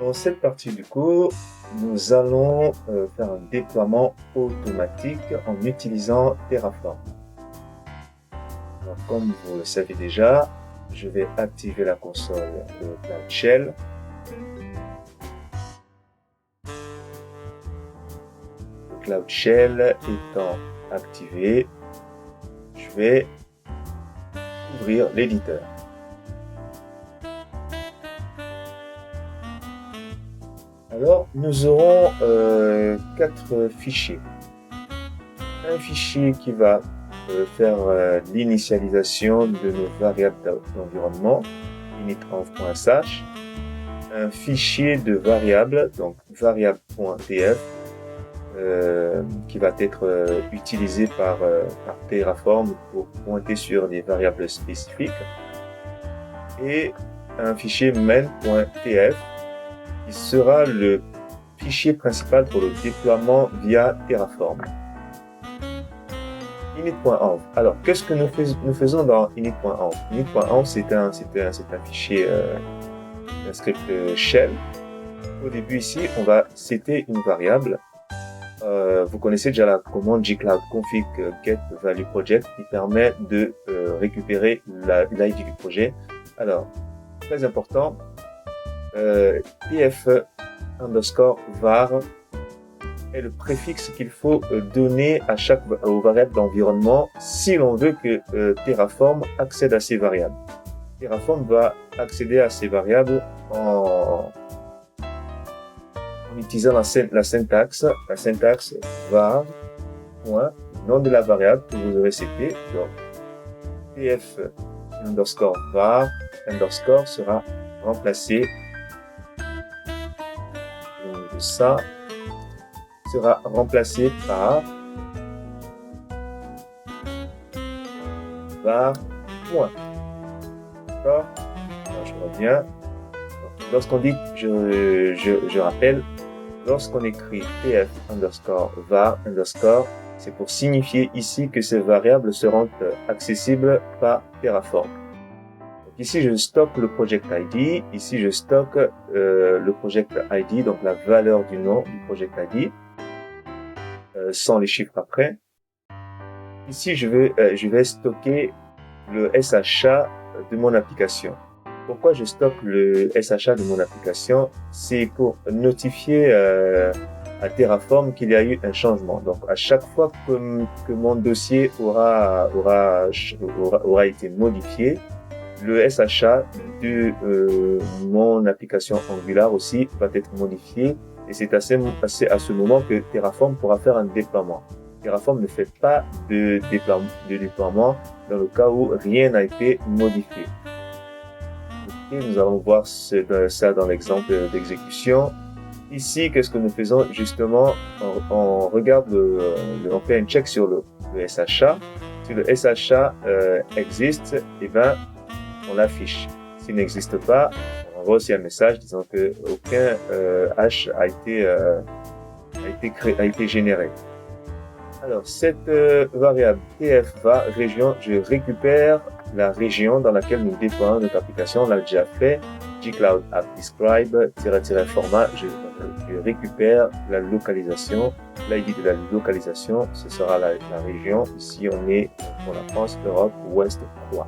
Dans cette partie du cours, nous allons faire un déploiement automatique en utilisant Terraform. Alors, comme vous le savez déjà, je vais activer la console de Cloud Shell. Le Cloud Shell étant activé, je vais ouvrir l'éditeur. Alors, nous aurons 4 fichiers. Un fichier qui va faire l'initialisation de nos variables d'environnement, init.env.sh. Un fichier de variables, donc variable.tf, qui va être utilisé par Terraform pour pointer sur des variables spécifiques. Et un fichier main.tf, qui sera le fichier principal pour le déploiement via Terraform. Init.env. Alors, qu'est-ce que nous faisons dans init.env? Init.env, c'est un fichier, un script shell. Au début ici, on va setter une variable. Vous connaissez déjà la commande gcloud config get value project qui permet de récupérer l'ID du projet. Alors, très important, tf underscore var est le préfixe qu'il faut donner à aux variables d'environnement si l'on veut que Terraform accède à ces variables. Terraform va accéder à ces variables en utilisant la syntaxe var point nom de la variable que vous aurez cité. Donc tf underscore var underscore sera remplacé. Donc ça sera remplacé par var point. D'accord? Alors je reviens. Lorsqu'on dit, je rappelle, lorsqu'on écrit tf underscore var underscore, c'est pour signifier ici que ces variables seront accessibles par Terraform. Donc ici, je stocke le project ID. Ici, je stocke le project ID, donc la valeur du nom du project ID, sans les chiffres après. Ici, je vais stocker le SHA de mon application. Pourquoi je stocke le SHA de mon application? C'est pour notifier à Terraform qu'il y a eu un changement. Donc, à chaque fois que mon dossier aura été modifié, le SHA de mon application Angular aussi va être modifié. Et c'est à ce moment que Terraform pourra faire un déploiement. Terraform ne fait pas de déploiement dans le cas où rien n'a été modifié. Et nous allons voir ça dans l'exemple d'exécution. Ici, qu'est-ce que nous faisons? Justement, on regarde on fait un check sur le SHA. Si le SHA existe, eh ben, on l'affiche. S'il n'existe pas, on envoie aussi un message disant que aucun hash a été généré. Alors, cette variable tf_var région, je récupère la région dans laquelle nous déployons notre application. On l'a déjà fait. gcloud app describe --format. Je récupère la localisation. L'ID de la localisation, ce sera la région. Ici, on est pour la France, Europe, Ouest 3.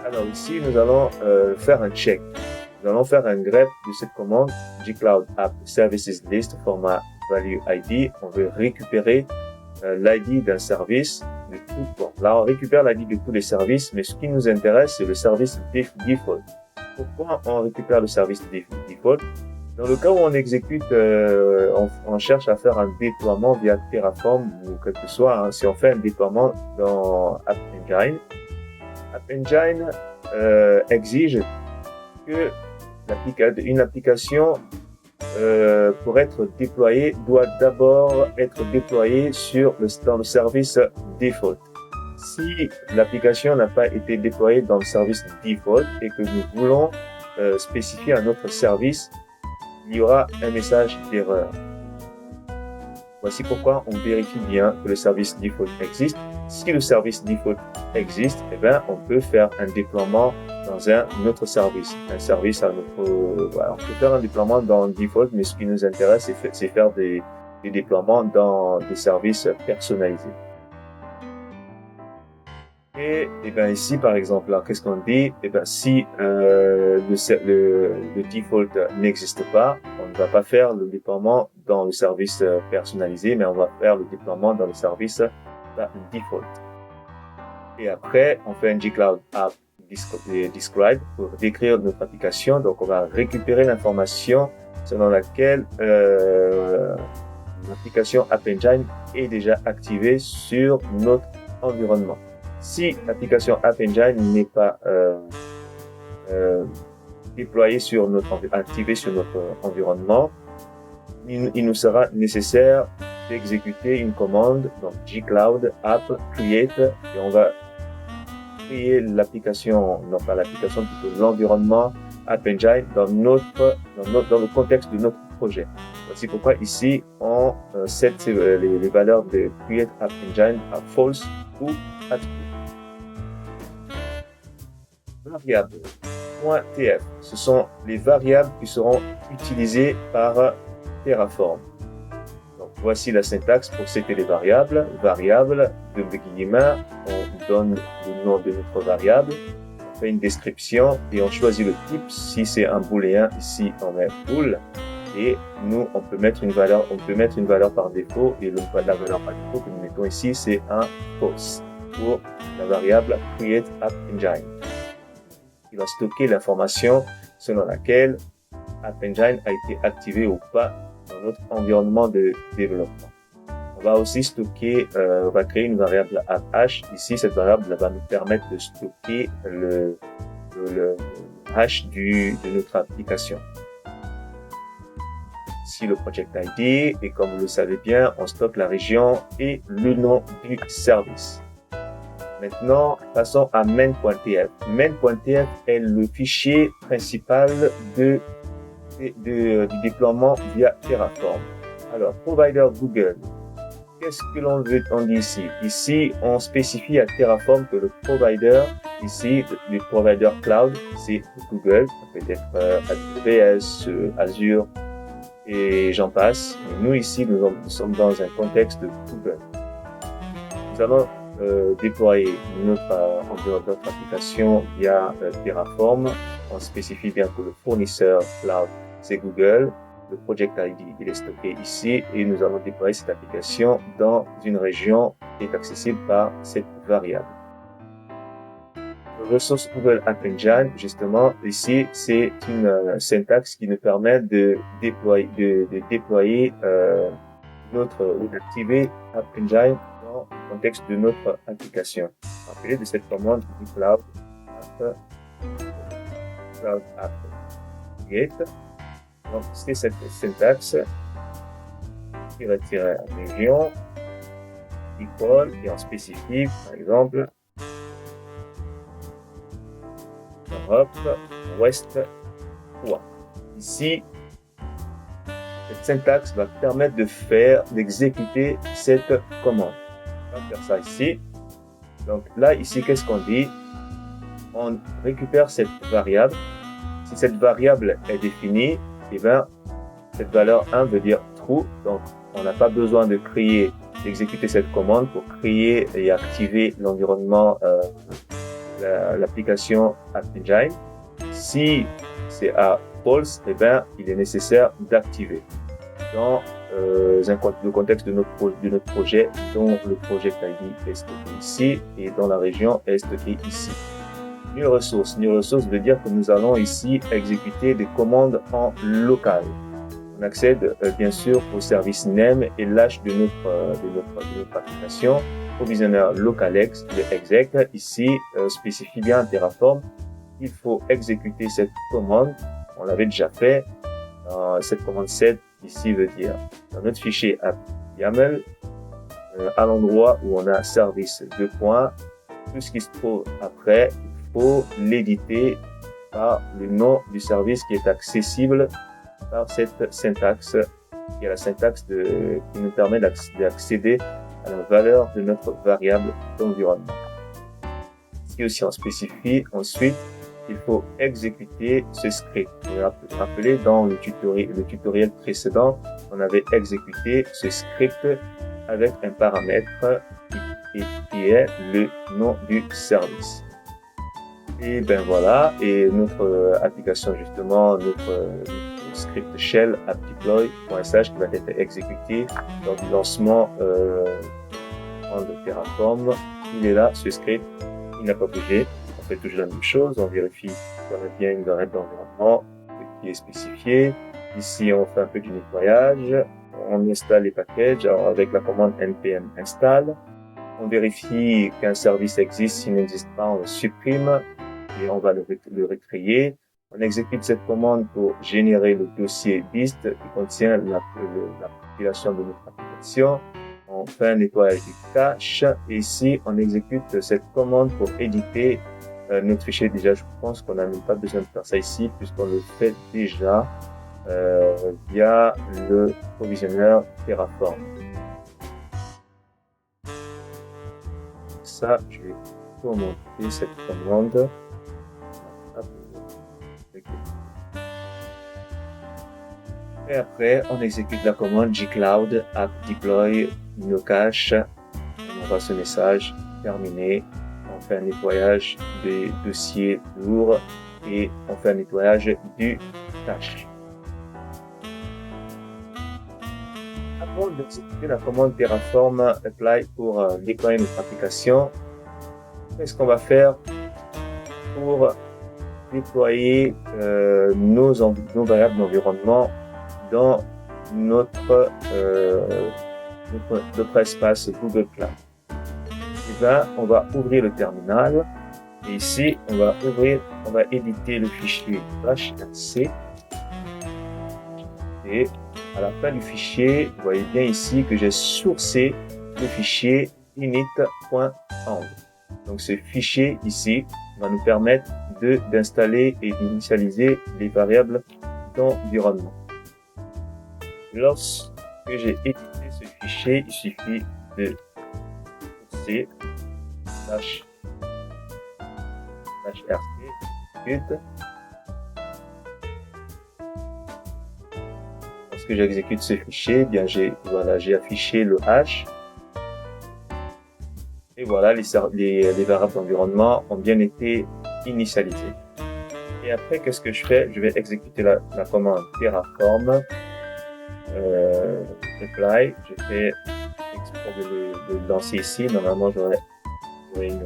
Alors ici, nous allons faire un check. Nous allons faire un grep de cette commande gcloud app services list format value ID. On veut récupérer l'ID d'un service de tout. Bon, là, on récupère l'ID de tous les services, mais ce qui nous intéresse, c'est le service default. Pourquoi on récupère le service default? Dans le cas où on exécute, on cherche à faire un déploiement via Terraform ou quel que soit, hein, si on fait un déploiement dans App Engine, App Engine exige que une application pour être déployée doit d'abord être déployée dans le service default. Si l'application n'a pas été déployée dans le service default et que nous voulons spécifier un autre service, il y aura un message d'erreur. Voici pourquoi on vérifie bien que le service default existe. Si le service default existe, eh bien, on peut faire un déploiement dans un autre service. Un service à notre, voilà, on peut faire un déploiement dans default, mais ce qui nous intéresse, c'est faire des déploiements dans des services personnalisés. Et bien ici, par exemple, qu'est-ce qu'on dit? Et ben si le default n'existe pas, on ne va pas faire le déploiement dans le service personnalisé, mais on va faire le déploiement dans le service default. Et après, on fait un gcloud app describe pour décrire notre application. Donc, on va récupérer l'information selon laquelle l'application App Engine est déjà activée sur notre environnement. Si l'application App Engine n'est pas déployée activée sur notre environnement, il nous sera nécessaire d'exécuter une commande, donc gcloud app create, et on va créer l'application, non pas l'application, plutôt l'environnement App Engine dans le contexte de notre projet. C'est pourquoi ici on set les valeurs de create App Engine à false ou à true. Variables .tf, ce sont les variables qui seront utilisées par Terraform. Donc, voici la syntaxe pour setter les variables. Variable, double guillemets, on donne le nom de notre variable, on fait une description et on choisit le type. Si c'est un booléen, ici on met bool. Et nous, on peut mettre une valeur par défaut, et la valeur par défaut que nous mettons ici, c'est un false pour la variable create app engine. Il va stocker l'information selon laquelle App Engine a été activé ou pas dans notre environnement de développement. On va aussi stocker, on va créer une variable hash. Ici, cette variable va nous permettre de stocker le hash de notre application. Ici, le project ID, et comme vous le savez bien, on stocke la région et le nom du service. Maintenant, passons à main.tf. Main.tf est le fichier principal du déploiement via Terraform. Alors, provider Google. Qu'est-ce que l'on dit ici? Ici, on spécifie à Terraform que le provider, ici, le provider cloud, c'est Google. Ça peut être AWS, Azure, et j'en passe. Mais nous, ici, nous sommes dans un contexte de Google. Nous allons déployer notre application via Terraform. On spécifie bien que le fournisseur cloud, c'est Google. Le project ID, il est stocké ici et nous allons déployer cette application dans une région qui est accessible par cette variable. Ressource Google App Engine, justement, ici, c'est une syntaxe qui nous permet de déployer d'activer App Engine dans le contexte de notre application. Appelé de cette commande du cloud app create. Donc, c'est cette syntaxe région, icône, et en spécifique, par exemple, Europe, Ouest, Ouest. Ici, cette syntaxe va permettre d'exécuter cette commande. On va faire ça ici. Donc là, ici, qu'est-ce qu'on dit? On récupère cette variable. Si cette variable est définie, eh bien, cette valeur 1 veut dire true. Donc, on n'a pas besoin d'exécuter cette commande pour créer et activer l'environnement, l'application App Engine. Si c'est à false, eh bien, il est nécessaire d'activer. Dans le contexte de notre projet, dont le project ID est stocké ici et dans la région est stocké ici. New resource. New resource veut dire que nous allons ici exécuter des commandes en local. On accède bien sûr au service name et l'hash de notre application. Provisionneur localx, le exec, ici spécifie bien Terraform. Il faut exécuter cette commande. On l'avait déjà fait. Cette commande set ici veut dire dans notre fichier app YAML, à l'endroit où on a service 2 points, tout ce qui se trouve après, il faut l'éditer par le nom du service qui est accessible par cette syntaxe, qui est la syntaxe qui nous permet d'accéder à la valeur de notre variable d'environnement. Ici aussi, on spécifie ensuite qu'il faut exécuter ce script. Vous vous rappelez, dans le tutoriel précédent, on avait exécuté ce script avec un paramètre qui est le nom du service. Et ben voilà, et notre application justement, notre script shell appdeploy.sh qui va être exécuté lors du lancement de Terraform. Il est là, ce script, il n'a pas bougé. On fait toujours la même chose, on vérifie qu'on a bien une variable d'environnement qui est spécifiée. Ici, on fait un peu du nettoyage, on installe les packages avec la commande npm install. On vérifie qu'un service existe, s'il n'existe pas, on le supprime et on va le recréer. On exécute cette commande pour générer le dossier dist qui contient la compilation de notre application. On fait un nettoyage du cache et ici on exécute cette commande pour éditer notre fichier. Déjà, je pense qu'on n'a même pas besoin de faire ça ici puisqu'on le fait déjà via le provisionneur Terraform. Ça, je vais remonter cette commande. Et après, on exécute la commande gcloud app deploy no cache. On voit ce message terminé. On fait un nettoyage des dossiers lourds et on fait un nettoyage du cache. Avant d'exécuter la commande Terraform apply pour déployer notre application, qu'est-ce qu'on va faire pour déployer nos variables d'environnement dans notre espace Google Cloud? Et ben, on va ouvrir le terminal et ici on va éditer le fichier /rc et à la fin du fichier, vous voyez bien ici que j'ai sourcé le fichier init.env. Donc ce fichier ici va nous permettre d'installer et d'initialiser les variables d'environnement. Lorsque j'ai édité ce fichier, il suffit de sourcer /rc. Lorsque j'exécute ce fichier, bien j'ai affiché le hash. Et voilà, les variables d'environnement ont bien été initialisées. Et après, qu'est-ce que je fais? Je vais exécuter la commande Terraform apply. Je fais exprès de le lancer ici. Normalement, j'aurais une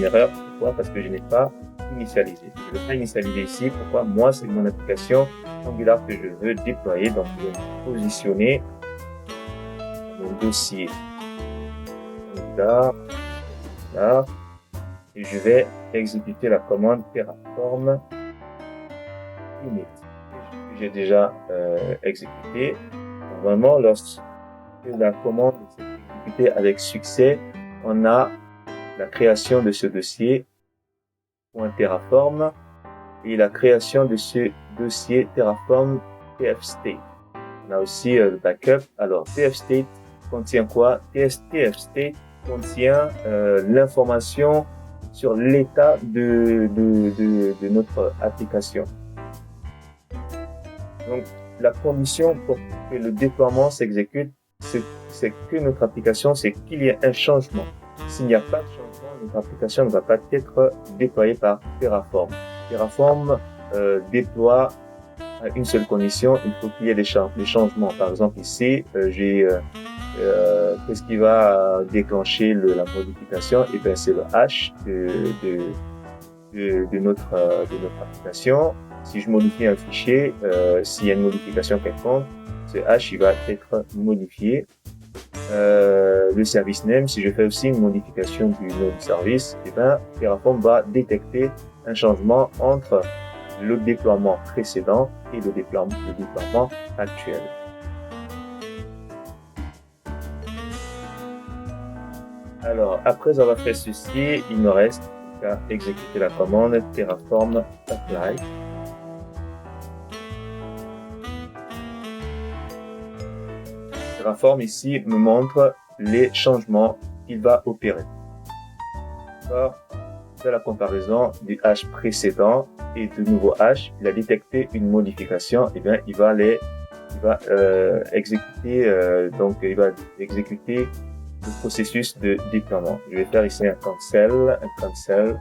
erreur. Pourquoi? Parce que je n'ai pas initialisé. Je ne vais pas initialiser ici. Pourquoi? Moi, c'est mon application Angular que je veux déployer. Donc, je vais me positionner dans mon dossier Angular. Là, et je vais exécuter la commande Terraform init. J'ai déjà exécuté. Normalement, lorsque la commande est exécutée avec succès, on a la création de ce dossier .terraform et la création de ce dossier Terraform tfstate. On a aussi le backup. Alors, tfstate contient quoi? tfstate contient l'information sur l'état de notre application. Donc, la condition pour que le déploiement s'exécute, c'est que notre application, c'est qu'il y ait un changement. S'il n'y a pas de changement, notre application ne va pas être déployée par Terraform. Terraform déploie à une seule condition, il faut qu'il y ait des changements. Par exemple, ici, qu'est-ce qui va déclencher la modification? Et bien, c'est le hash de notre application. Si je modifie un fichier, s'il y a une modification quelconque, ce hash il va être modifié. Le service name, si je fais aussi une modification du nom du service, et bien, Terraform va détecter un changement entre le déploiement précédent et le déploiement actuel. Alors, après avoir fait ceci, il me reste qu'à exécuter la commande Terraform apply. Terraform ici me montre les changements qu'il va opérer. D'accord? Fait la comparaison du hash précédent et du nouveau hash. Il a détecté une modification, et bien il va exécuter le processus de déploiement. Je vais faire ici un cancel.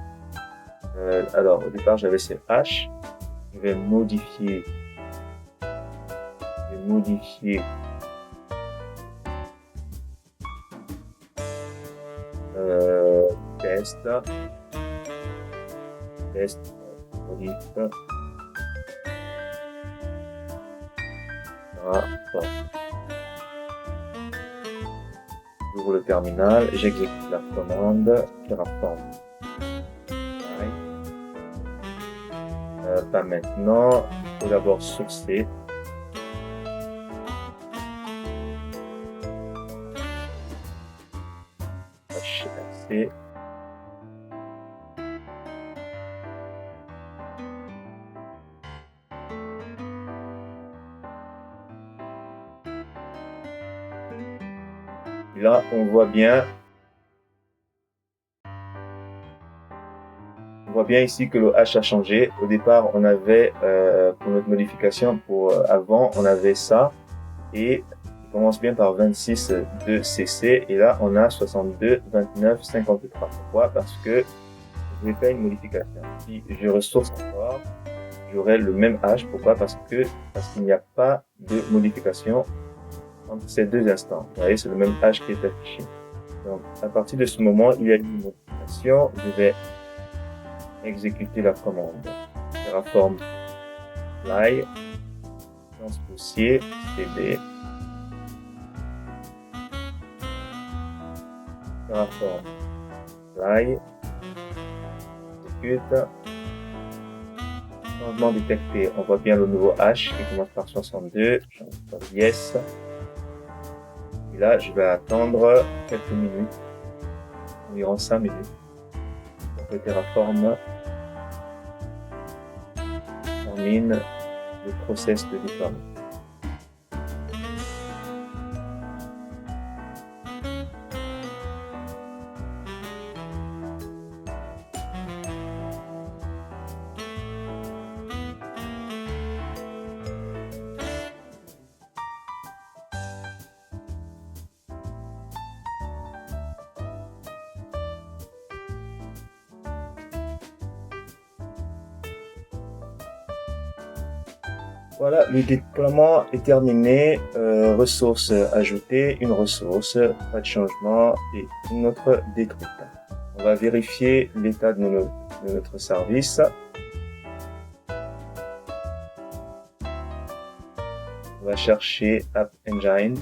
Alors au départ j'avais ces hash. Je vais modifier test modif. Bon. J'ouvre le terminal, j'exécute la commande Terraform. Pas maintenant, il faut d'abord sourcer. HRC. Et là, on voit bien ici que le hash a changé. Au départ, on avait pour notre modification avant, on avait ça et il commence bien par 26 de CC et là on a 62 29 53. Pourquoi? Parce que je vais faire une modification. Si je ressource encore, j'aurai le même hash. Pourquoi? Parce qu'il n'y a pas de modification entre ces deux instants. Vous voyez, c'est le même hash qui est affiché. Donc, à partir de ce moment, il y a une modification. Je vais exécuter la commande Terraform fly transdossier cd Terraform fly exécute. Changement détecté. On voit bien le nouveau hash qui commence par 62. Je vais faire yes. Et là, je vais attendre quelques minutes, environ 5 minutes, pour que Terraform termine le process de déploiement. Voilà, le déploiement est terminé. Ressources ajoutées, une ressource, pas de changement et une autre détruite. On va vérifier l'état de notre service. On va chercher App Engine.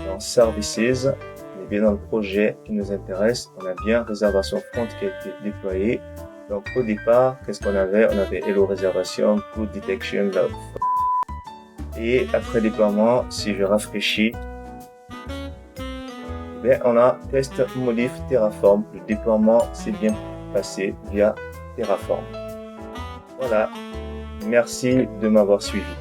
Dans Services, on est bien dans le projet qui nous intéresse. On a bien réservation front qui a été déployée. Donc au départ, qu'est-ce qu'on avait? On avait Hello réservation, Good Detection, Love. Et après déploiement, si je rafraîchis, bien, on a Test Modif Terraform. Le déploiement s'est bien passé via Terraform. Voilà. Merci de m'avoir suivi.